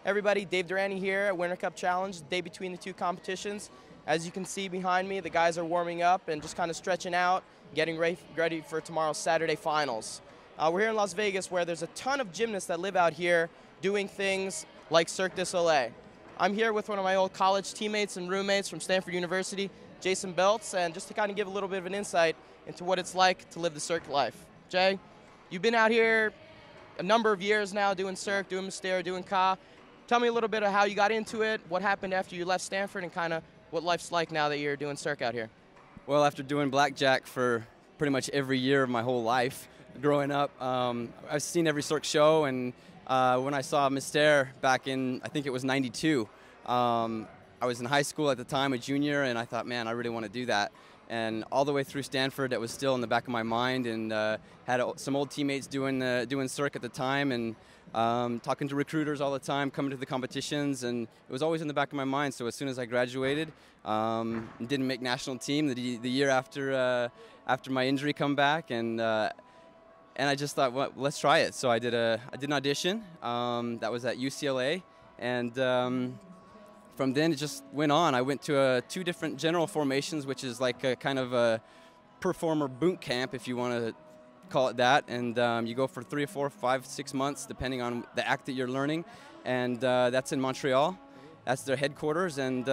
Everybody, Dave Durante here at Winter Cup Challenge, the day between the two competitions. As you can see behind me, the guys are warming up and just kind of stretching out, getting ready for tomorrow's Saturday finals. We're here in Las Vegas where there's a ton of gymnasts that live out here doing things like Cirque du Soleil. I'm here with one of my old college teammates and roommates from Stanford University, Jason Biltz, and just to kind of give a little bit of an insight into what it's like to live the Cirque life. Jay, you've been out here a number of years now doing Cirque, doing Mystère, doing Ka. Tell me a little bit of how you got into it, what happened after you left Stanford, and kind of what life's like now that you're doing Cirque out here. Well, after doing blackjack for pretty much every year of my whole life growing up, I've seen every Cirque show, and when I saw Mystère back in, I think it was '92, I was in high school at the time, a junior, and I thought, man, I really want to do that. And all the way through Stanford, that was still in the back of my mind, and had some old teammates doing Cirque at the time, and talking to recruiters all the time, coming to the competitions, and it was always in the back of my mind. So as soon as I graduated, didn't make national team the year after my injury come back, and I just thought, well, let's try it. So I did an audition that was at UCLA, and from then it just went on. I went to 2 different general formations, which is like a kind of a performer boot camp, if you want to call it that, and you go for 3 or 4, 5, 6 months depending on the act that you're learning, and that's in Montreal. That's their headquarters, and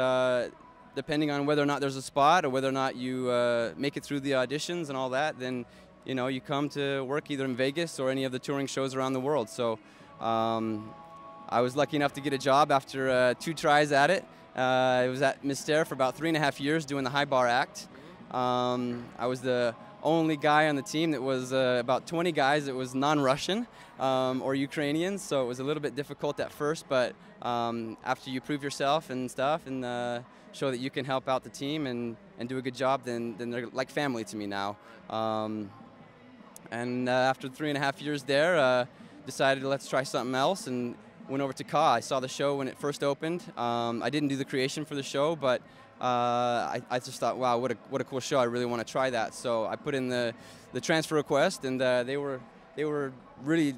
depending on whether or not there's a spot or whether or not you make it through the auditions and all that, then you come to work either in Vegas or any of the touring shows around the world. So I was lucky enough to get a job after 2 tries at it. It was at Mystère for about 3.5 years doing the high bar act. I was the only guy on the team that was about 20 guys that was non-Russian or Ukrainians, so it was a little bit difficult at first, but after you prove yourself and stuff and show that you can help out the team and do a good job, then they're like family to me now. And after 3.5 years there, decided let's try something else and went over to Ka. I saw the show when it first opened. I didn't do the creation for the show, but I just thought, wow, what a cool show! I really want to try that. So I put in the transfer request, and they were really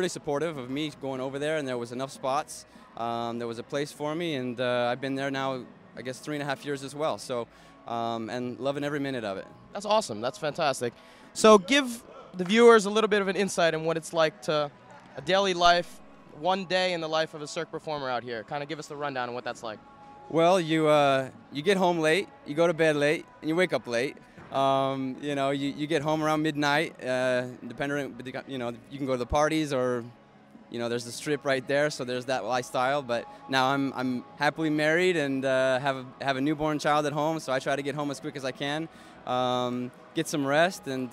supportive of me going over there, and there was enough spots. There was a place for me, and I've been there now, I guess, 3.5 years as well. So and loving every minute of it. That's awesome. That's fantastic. So give the viewers a little bit of an insight on what it's like to a daily life, one day in the life of a Cirque performer out here. Kind of give us the rundown on what that's like. Well, you get home late, you go to bed late, and you wake up late. You get home around midnight. Depending, you can go to the parties, or there's the strip right there, so there's that lifestyle. But now I'm happily married and have a newborn child at home, so I try to get home as quick as I can, get some rest, and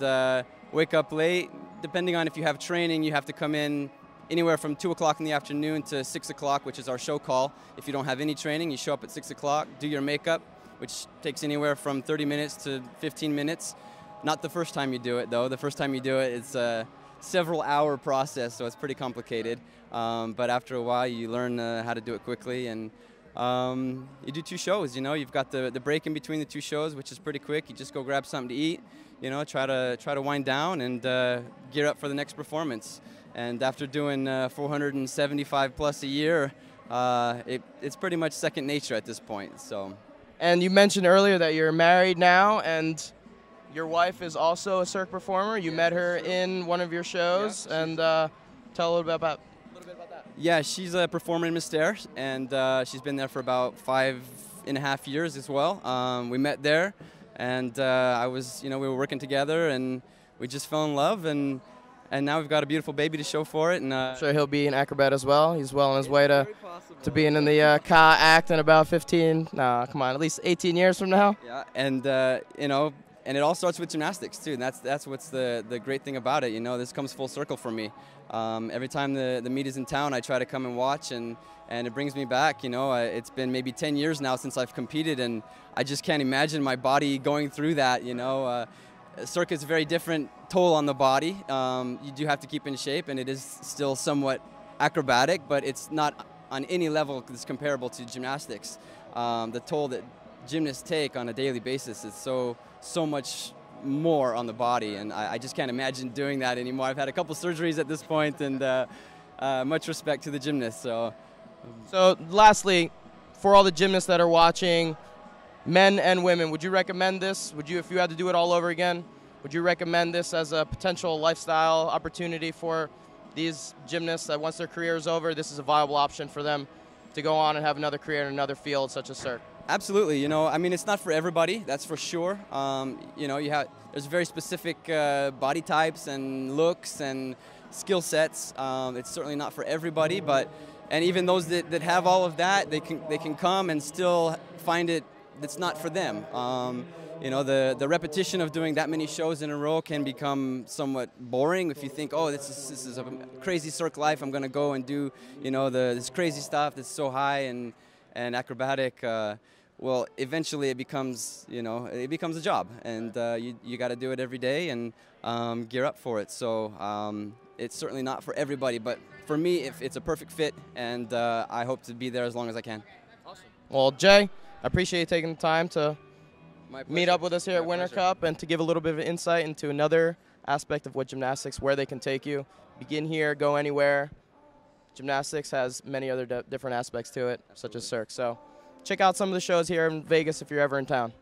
wake up late. Depending on if you have training, you have to come in anywhere from 2 o'clock in the afternoon to 6 o'clock, which is our show call. If you don't have any training, you show up at 6 o'clock, do your makeup, which takes anywhere from 30 minutes to 15 minutes. Not the first time you do it, though. The first time you do it, it's a several-hour process, so it's pretty complicated. But after a while, you learn how to do it quickly, and you do 2 shows. You've got the break in between the 2 shows, which is pretty quick. You just go grab something to eat, try to wind down and gear up for the next performance. And after doing 475 plus a year, it's pretty much second nature at this point. So. And you mentioned earlier that you're married now, and your wife is also a Cirque performer. You met her in one of your shows, and tell a little bit about that. Yeah, she's a performer in Mystère, and she's been there for about 5.5 years as well. We met there, and we were working together, and we just fell in love, and now we've got a beautiful baby to show for it. And I'm sure he'll be an acrobat as well. He's well on his way to being in the Ka act in about 15, at least 18 years from now. Yeah, and and it all starts with gymnastics too. And that's what's the great thing about it. This comes full circle for me. Every time the meet is in town, I try to come and watch, and it brings me back. It's been maybe 10 years now since I've competed, and I just can't imagine my body going through that. Cirque is a very different toll on the body. You do have to keep in shape, and it is still somewhat acrobatic, but it's not on any level that's comparable to gymnastics. The toll that gymnasts take on a daily basis is so much more on the body, and I just can't imagine doing that anymore. I've had a couple surgeries at this point, and much respect to the gymnasts. So So lastly, for all the gymnasts that are watching, men and women, would you recommend this? Would you, if you had to do it all over again, would you recommend this as a potential lifestyle opportunity for these gymnasts that once their career is over, this is a viable option for them to go on and have another career in another field such as Cirque? Absolutely. You know, I mean, it's not for everybody, that's for sure. You know, there's very specific body types and looks and skill sets. It's certainly not for everybody, and even those that have all of that, they can come and still find it's not for them. You know, the repetition of doing that many shows in a row can become somewhat boring if you think, oh, this is a crazy Cirque life. I'm going to go and do, you know, this crazy stuff that's so high and acrobatic. Well, eventually it becomes, you know, it becomes a job, and you got to do it every day and gear up for it. So it's certainly not for everybody, but for me, it's a perfect fit, and I hope to be there as long as I can. Awesome. Well, Jay, I appreciate you taking the time to meet up with us here at Winter Cup and to give a little bit of insight into another aspect of what gymnastics, where they can take you. Begin here, go anywhere. Gymnastics has many other different aspects to it, such as Cirque. So check out some of the shows here in Vegas if you're ever in town.